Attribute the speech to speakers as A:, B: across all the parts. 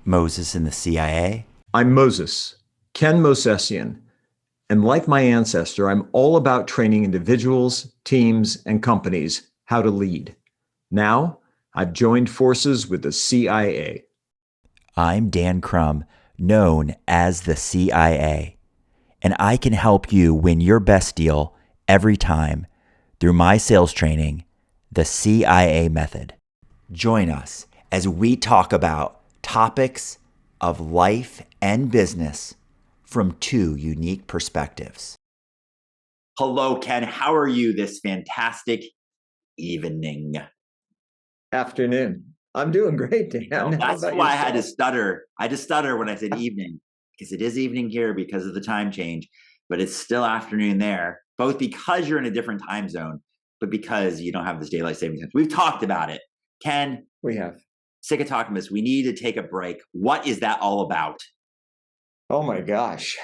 A: Moses in the CIA.
B: I'm Moses, Ken Mosesian, and like my ancestor, I'm all about training individuals, teams, and companies how to lead. Now, I've joined forces with the CIA.
A: I'm Dan Crum, known as the CIA, and I can help you win your best deal every time through my sales training, the CIA method. Join us as we talk about topics of life and business from two unique perspectives. Hello, Ken. How are you this fantastic evening?
B: Afternoon. I'm doing great, Dan.
A: Well,
B: How
A: that's
B: about
A: why I had to
B: yourself?
A: stutter. I had to stutter when I said evening because it is evening here because of the time change, but it's still afternoon there, both because you're in a different time zone, but because you don't have this daylight savings time. We've talked about it. Ken,
B: We have.
A: sick of talking this. We need to take a break. What is that all about?
B: Oh my gosh.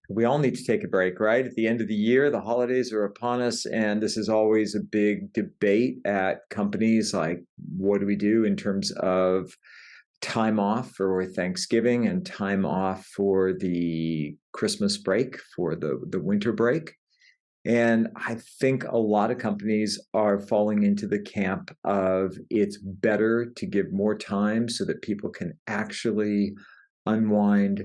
B: We all need to take a break, right? At the end of the year, the holidays are upon us, and this is always a big debate at companies like what do we do in terms of time off for Thanksgiving and time off for the Christmas break, for the winter break. And I think a lot of companies are falling into the camp of it's better to give more time so that people can actually unwind,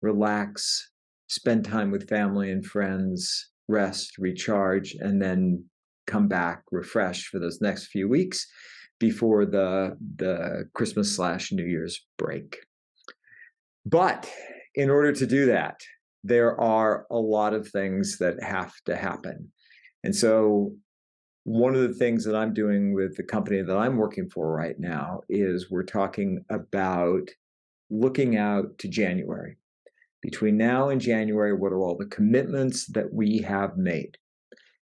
B: relax, spend time with family and friends, rest, recharge, and then come back refreshed for those next few weeks before the Christmas/New Year's break. But in order to do that, there are a lot of things that have to happen. And so one of the things that I'm doing with the company that I'm working for right now is we're talking about looking out to January. Between now and January, what are all the commitments that we have made?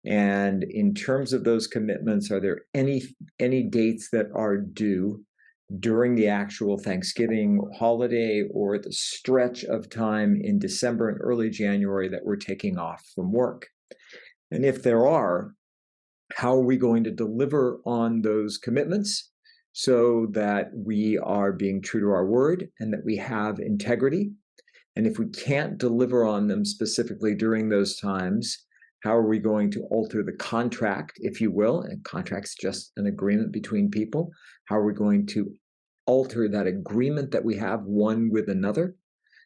B: And in terms of those commitments, are there any dates that are due during the actual Thanksgiving holiday or the stretch of time in December and early January that we're taking off from work? And if there are, how are we going to deliver on those commitments so that we are being true to our word and that we have integrity? And if we can't deliver on them specifically during those times, how are we going to alter the contract, if you will? And contract's just an agreement between people. How are we going to alter that agreement that we have one with another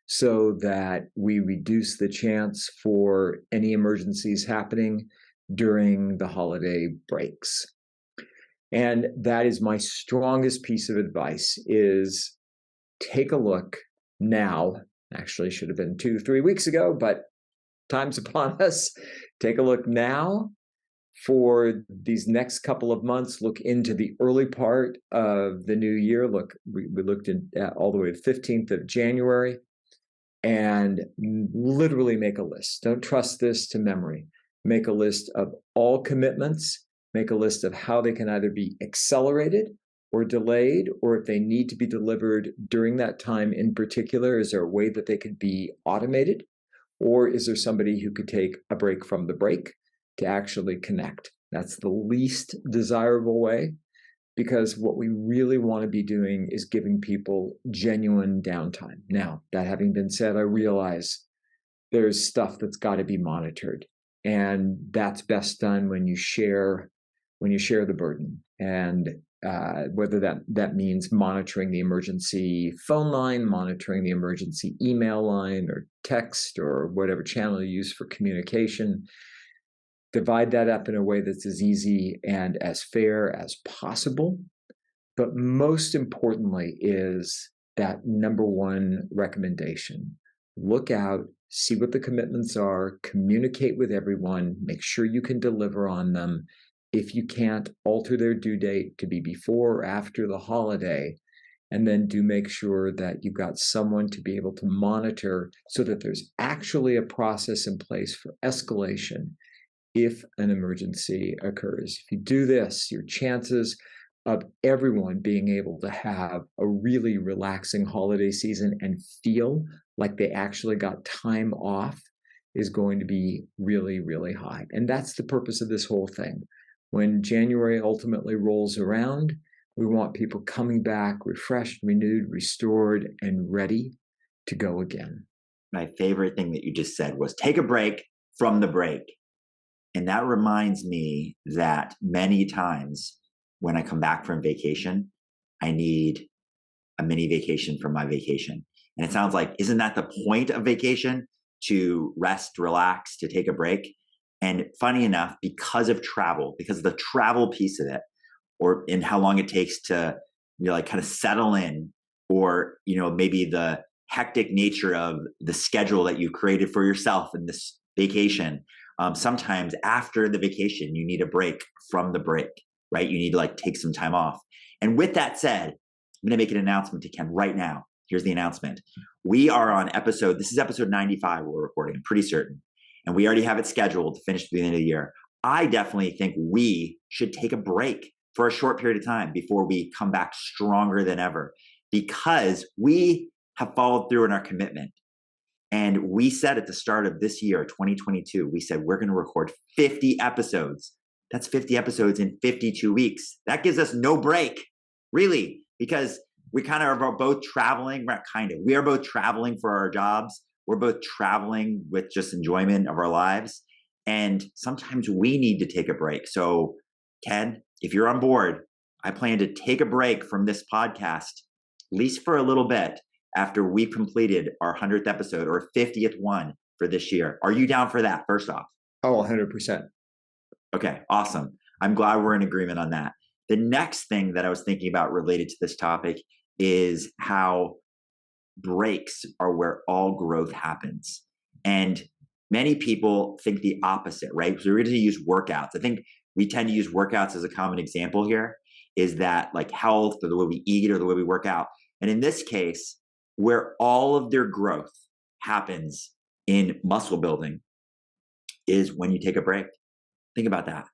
B: so that we reduce the chance for any emergencies happening during the holiday breaks? And that is my strongest piece of advice is take a look now. Actually, should have been 2-3 weeks ago, but time's upon us. Take a look now for these next couple of months. Look into the early part of the new year. Look, we looked at all the way to 15th of January and literally make a list. Don't trust this to memory. Make a list of all commitments. Make a list of how they can either be accelerated or delayed, or if they need to be delivered during that time in particular, is there a way that they could be automated? Or is there somebody who could take a break from the break to actually connect? That's the least desirable way, because what we really want to be doing is giving people genuine downtime. Now, that having been said, I realize there's stuff that's got to be monitored. And that's best done when you share the burden. And whether that means monitoring the emergency phone line, monitoring the emergency email line or text or whatever channel you use for communication, divide that up in a way that's as easy and as fair as possible. But most importantly is that number one recommendation. Look out, see what the commitments are, communicate with everyone, make sure you can deliver on them. If you can't, alter their due date to be before or after the holiday, and then do make sure that you've got someone to be able to monitor so that there's actually a process in place for escalation if an emergency occurs. If you do this, your chances of everyone being able to have a really relaxing holiday season and feel like they actually got time off is going to be really, really high. And that's the purpose of this whole thing. When January ultimately rolls around, We want people coming back refreshed, renewed, restored, and ready to go again.
A: My favorite thing that you just said was take a break from the break. And that reminds me that many times when I come back from vacation, I need a mini vacation from my vacation. And it sounds like, isn't that the point of vacation? To rest, relax, to take a break. And funny enough, because of travel, because of the travel piece of it, or in how long it takes to, like kind of settle in, or, maybe the hectic nature of the schedule that you created for yourself in this vacation. Sometimes after the vacation, you need a break from the break, right? You need to take some time off. And with that said, I'm going to make an announcement to Ken right now. Here's the announcement. We are on this is episode 95 we're recording, I'm pretty certain. And we already have it scheduled to finish at the end of the year. I definitely think we should take a break for a short period of time before we come back stronger than ever, because we have followed through in our commitment. And we said at the start of this year, 2022, we said we're going to record 50 episodes. That's 50 episodes in 52 weeks. That gives us no break, really, because we kind of are both traveling. We are both traveling for our jobs. We're both traveling with just enjoyment of our lives. And sometimes we need to take a break. So, Ken, if you're on board, I plan to take a break from this podcast, at least for a little bit, after we've completed our 100th episode or 50th one for this year. Are you down for that, first off?
B: Oh, 100%.
A: Okay, awesome. I'm glad we're in agreement on that. The next thing that I was thinking about related to this topic is how breaks are where all growth happens. And many people think the opposite, right? So we're going to use workouts. I think we tend to use workouts as a common example here, is that health or the way we eat or the way we work out. And in this case, where all of their growth happens in muscle building is when you take a break. Think about that.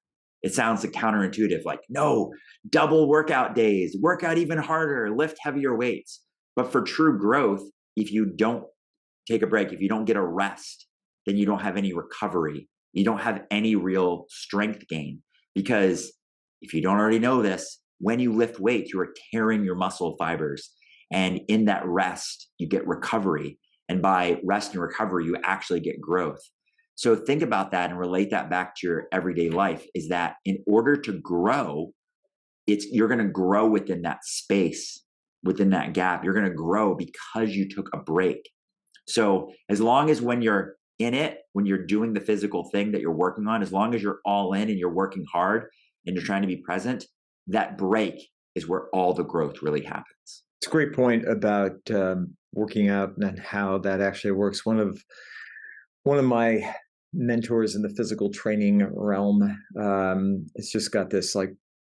A: It sounds counterintuitive, no, double workout days, work out even harder, lift heavier weights. But for true growth, if you don't take a break, if you don't get a rest, then you don't have any recovery. You don't have any real strength gain. Because if you don't already know this, when you lift weights, you are tearing your muscle fibers. And in that rest, you get recovery. And by rest and recovery, you actually get growth. So think about that and relate that back to your everyday life, is that in order to grow, you're going to grow within that space, within that gap. You're going to grow because you took a break. So as long as when you're in it, when you're doing the physical thing that you're working on, as long as you're all in and you're working hard and you're trying to be present, that break is where all the growth really happens.
B: It's a great point about working out and how that actually works. One of my mentors in the physical training realm, it's just got this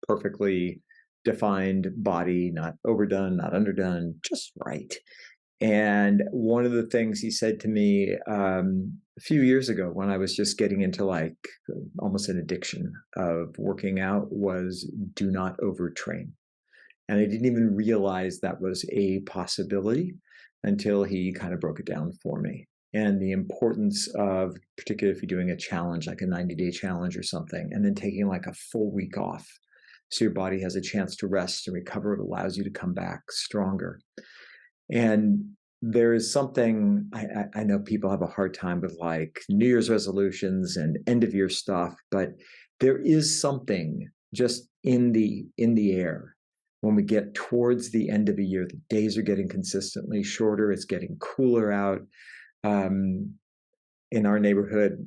B: perfectly defined body, not overdone, not underdone, just right. And one of the things he said to me a few years ago when I was just getting into almost an addiction of working out was, do not overtrain. And I didn't even realize that was a possibility until he kind of broke it down for me. And the importance of, particularly if you're doing a challenge, like a 90-day challenge or something, and then taking a full week off so your body has a chance to rest and recover. It allows you to come back stronger. And there is something, I know people have a hard time with New Year's resolutions and end of year stuff, but there is something just in the air. When we get towards the end of a year, the days are getting consistently shorter. It's getting cooler out in our neighborhood,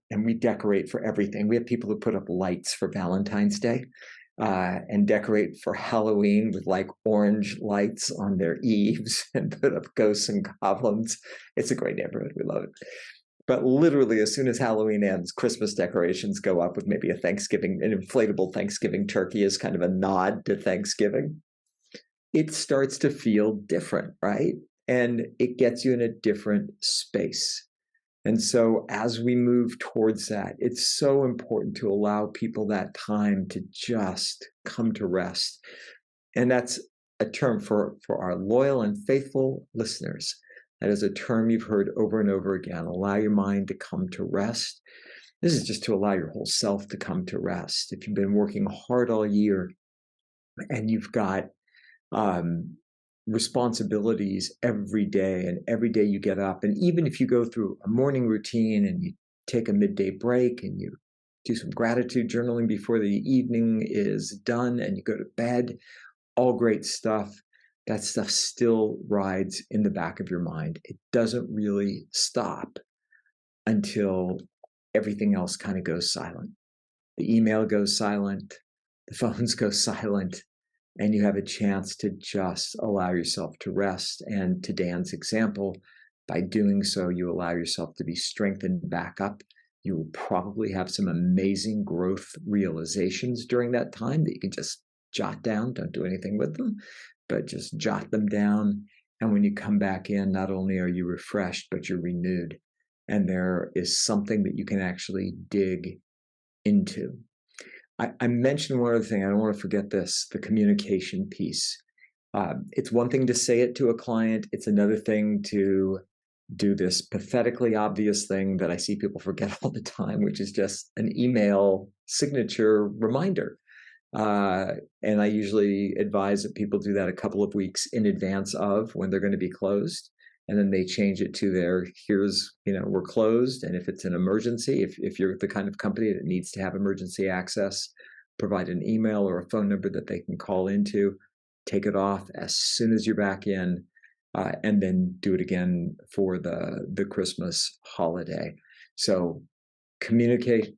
B: and we decorate for everything. We have people who put up lights for Valentine's Day and decorate for Halloween with orange lights on their eaves and put up ghosts and goblins. It's a great neighborhood. We love it. But literally, as soon as Halloween ends, Christmas decorations go up with maybe an inflatable Thanksgiving turkey as kind of a nod to Thanksgiving. It starts to feel different, right? And it gets you in a different space. And so as we move towards that, it's so important to allow people that time to just come to rest. And that's a term for our loyal and faithful listeners. That is a term you've heard over and over again. Allow your mind to come to rest. This is just to allow your whole self to come to rest. If you've been working hard all year, and you've got um, responsibilities every day, and every day you get up, and even if you go through a morning routine and you take a midday break and you do some gratitude journaling before the evening is done and you go to bed, all great stuff. That stuff still rides in the back of your mind. It doesn't really stop until everything else kind of goes silent. The email goes silent, the phones go silent, and you have a chance to just allow yourself to rest. And to Dan's example, by doing so, you allow yourself to be strengthened back up. You will probably have some amazing growth realizations during that time that you can just jot down. Don't do anything with them, but just jot them down. And when you come back in, not only are you refreshed, but you're renewed. And there is something that you can actually dig into. I mentioned one other thing. I don't want to forget this, the communication piece. It's one thing to say it to a client. It's another thing to do this pathetically obvious thing that I see people forget all the time, which is just an email signature reminder. And I usually advise that people do that a couple of weeks in advance of when they're going to be closed. And then they change it to here's, we're closed. And if it's an emergency, if you're the kind of company that needs to have emergency access, provide an email or a phone number that they can call into, take it off as soon as you're back in, and then do it again for the Christmas holiday. So communicate,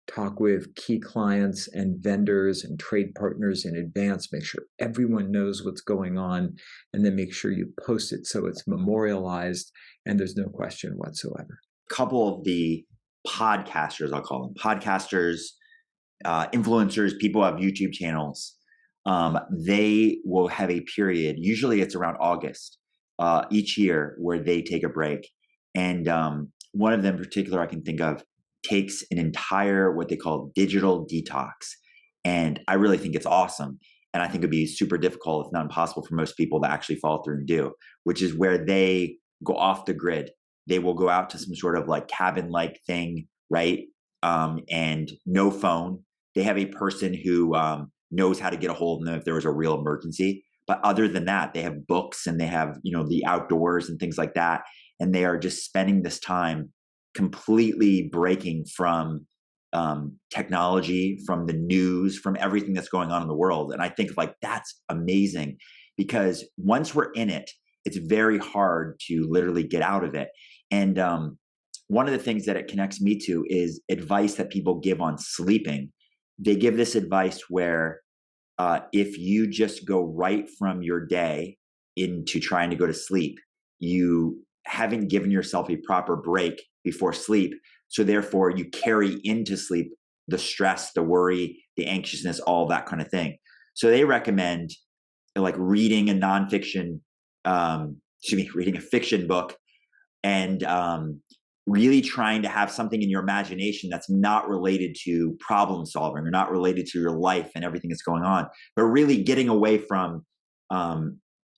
B: talk with key clients and vendors and trade partners in advance, make sure everyone knows what's going on, and then make sure you post it so it's memorialized and there's no question whatsoever.
A: A couple of the podcasters, I'll call them podcasters, influencers, people who have YouTube channels, they will have a period, usually it's around August, each year, where they take a break. And one of them in particular I can think of takes an entire, what they call digital detox. And I really think it's awesome. And I think it'd be super difficult, if not impossible, for most people to actually follow through and do, which is where they go off the grid. They will go out to some sort of like cabin-like thing, right? And no phone. They have a person who knows how to get a hold of them if there was a real emergency. But other than that, they have books and they have, the outdoors and things like that. And they are just spending this time completely breaking from technology, from the news, from everything that's going on in the world. And I think like that's amazing, because once we're in it, it's very hard to literally get out of it. And one of the things that it connects me to is advice that people give on sleeping. They give this advice where if you just go right from your day into trying to go to sleep, you haven't given yourself a proper break before sleep. So therefore you carry into sleep the stress, the worry, the anxiousness, all that kind of thing. So they recommend like reading a nonfiction, reading a fiction book, and really trying to have something in your imagination that's not related to problem solving or not related to your life and everything that's going on, but really getting away from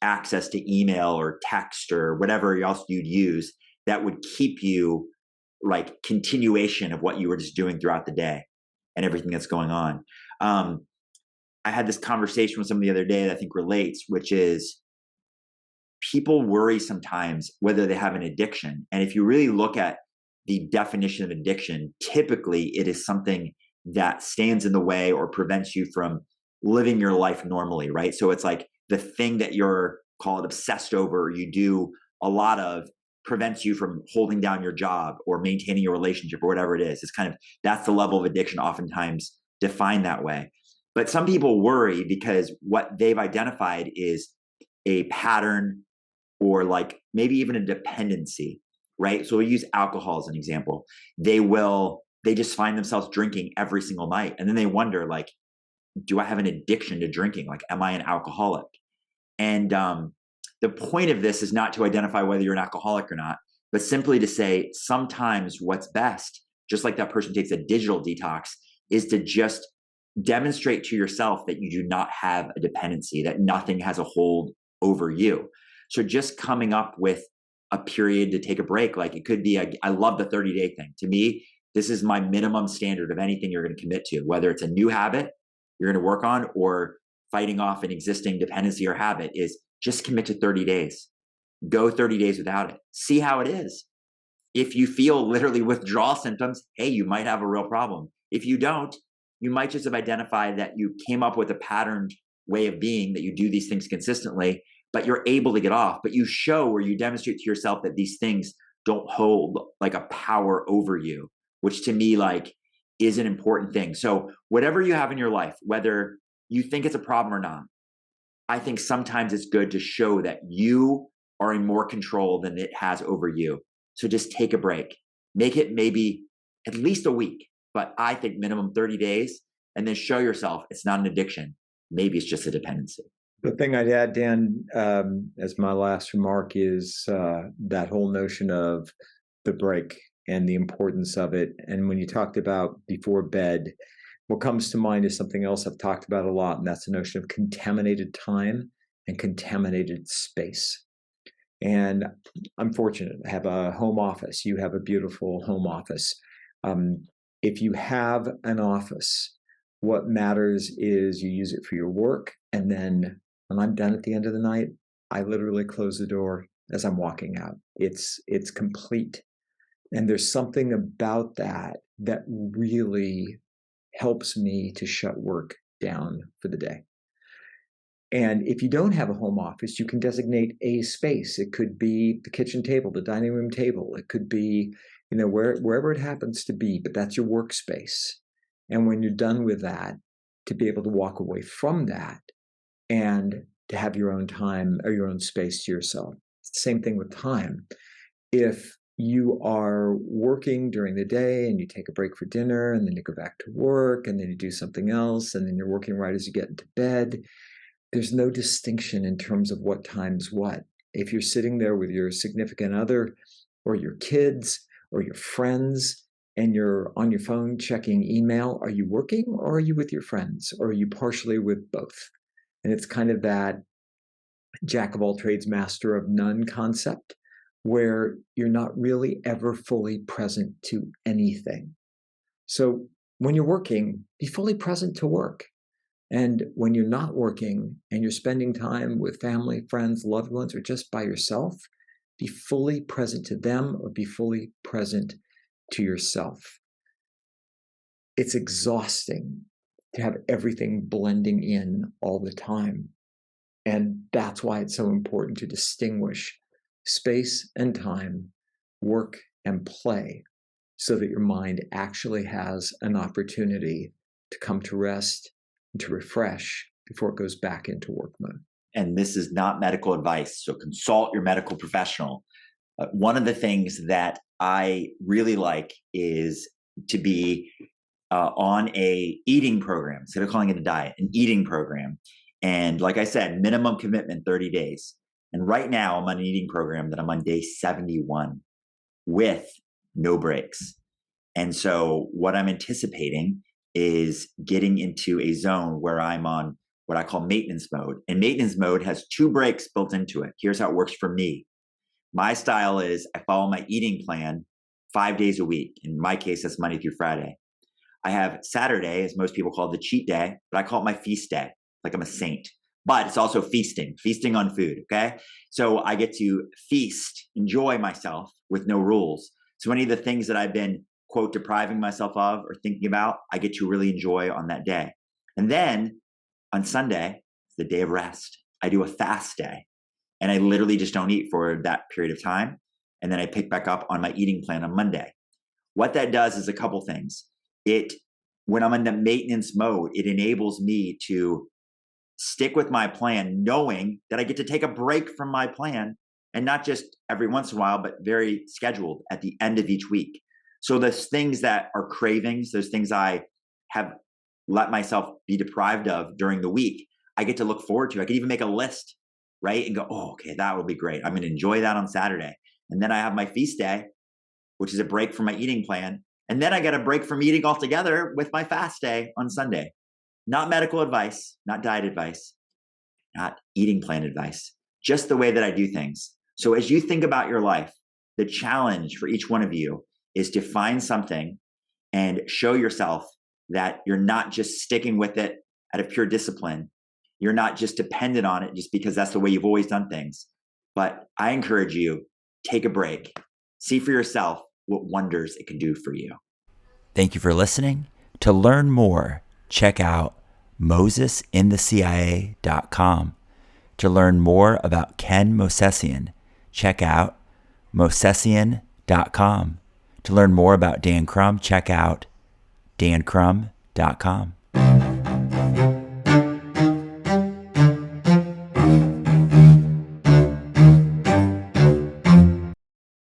A: access to email or text or whatever else you'd use that would keep you like continuation of what you were just doing throughout the day and everything that's going on. I had this conversation with somebody the other day that I think relates, which is people worry sometimes whether they have an addiction. And if you really look at the definition of addiction, typically it is something that stands in the way or prevents you from living your life normally, right? So it's like the thing that you're called obsessed over, or you do a lot of, prevents you from holding down your job or maintaining your relationship or whatever it is. It's kind of, that's the level of addiction oftentimes defined that way. But some people worry because what they've identified is a pattern or like maybe even a dependency, right? So we use alcohol as an example. They just find themselves drinking every single night. And then they wonder like, do I have an addiction to drinking? Like, am I an alcoholic? And the point of this is not to identify whether you're an alcoholic or not, but simply to say sometimes what's best, just like that person takes a digital detox, is to just demonstrate to yourself that you do not have a dependency, that nothing has a hold over you. So just coming up with a period to take a break, like it could be, I love the 30-day thing. To me, this is my minimum standard of anything you're going to commit to, whether it's a new habit you're going to work on, or fighting off an existing dependency or habit, is just commit to 30 days. Go 30 days without it. See how it is. If you feel literally withdrawal symptoms, hey, you might have a real problem. If you don't, you might just have identified that you came up with a patterned way of being, that you do these things consistently, but you're able to get off. But you show, or you demonstrate to yourself, that these things don't hold like a power over you, which to me like is an important thing. So whatever you have in your life, whether you think it's a problem or not, I think sometimes it's good to show that you are in more control than it has over you. So just take a break. Make it maybe at least a week, but I think minimum 30 days, and then show yourself it's not an addiction. Maybe it's just a dependency.
B: The thing I'd add, Dan, as my last remark, is that whole notion of the break and the importance of it. And when you talked about before bed, what comes to mind is something else I've talked about a lot, and that's the notion of contaminated time and contaminated space. And I'm fortunate. I have a home office. You have a beautiful home office. If you have an office, what matters is you use it for your work. And then when I'm done at the end of the night, I literally close the door as I'm walking out. It's complete. And there's something about that that really helps me to shut work down for the day. And if you don't have a home office, you can designate a space. It could be the kitchen table, the dining room table. It could be, wherever it happens to be, but that's your workspace. And when you're done with that, to be able to walk away from that and to have your own time or your own space to yourself. It's the same thing with time. If you are working during the day and you take a break for dinner and then you go back to work and then you do something else and then you're working right as you get into bed, there's no distinction in terms of what time's what. If you're sitting there with your significant other or your kids or your friends and you're on your phone checking email, are you working or are you with your friends, or are you partially with both? And it's kind of that jack of all trades, master of none concept, where you're not really ever fully present to anything. So when you're working, be fully present to work. And when you're not working and you're spending time with family, friends, loved ones, or just by yourself, be fully present to them or be fully present to yourself. It's exhausting to have everything blending in all the time. And that's why it's so important to distinguish space and time, work and play, so that your mind actually has an opportunity to come to rest and to refresh before it goes back into work mode.
A: And this is not medical advice, so consult your medical professional. One of the things that I really like is to be on a eating program, instead of calling it a diet, an eating program. And like I said, minimum commitment 30 days. And right now I'm on an eating program that I'm on day 71 with no breaks. And so what I'm anticipating is getting into a zone where I'm on what I call maintenance mode. And maintenance mode has 2 breaks built into it. Here's how it works for me. My style is I follow my eating plan 5 days a week. In my case, that's Monday through Friday. I have Saturday, as most people call it, the cheat day, but I call it my feast day, like I'm a saint. But it's also feasting on food, okay? So I get to feast, enjoy myself with no rules. So any of the things that I've been, quote, depriving myself of or thinking about, I get to really enjoy on that day. And then on Sunday, it's the day of rest. I do a fast day. And I literally just don't eat for that period of time. And then I pick back up on my eating plan on Monday. What that does is a couple things. When I'm in the maintenance mode, it enables me to stick with my plan, knowing that I get to take a break from my plan, and not just every once in a while, but very scheduled at the end of each week. So those things that are cravings, those things I have let myself be deprived of during the week, I get to look forward to. I could even make a list, right? And go, oh, okay, that will be great. I'm going to enjoy that on Saturday. And then I have my feast day, which is a break from my eating plan. And then I get a break from eating altogether with my fast day on Sunday. Not medical advice, not diet advice, not eating plan advice, just the way that I do things. So as you think about your life, the challenge for each one of you is to find something and show yourself that you're not just sticking with it out of pure discipline. You're not just dependent on it just because that's the way you've always done things. But I encourage you, take a break. See for yourself what wonders it can do for you. Thank you for listening. To learn more, check out mosesinthecia.com. To learn more about Ken Mosesian, check out mosesian.com. To learn more about Dan Crum, check out dancrum.com.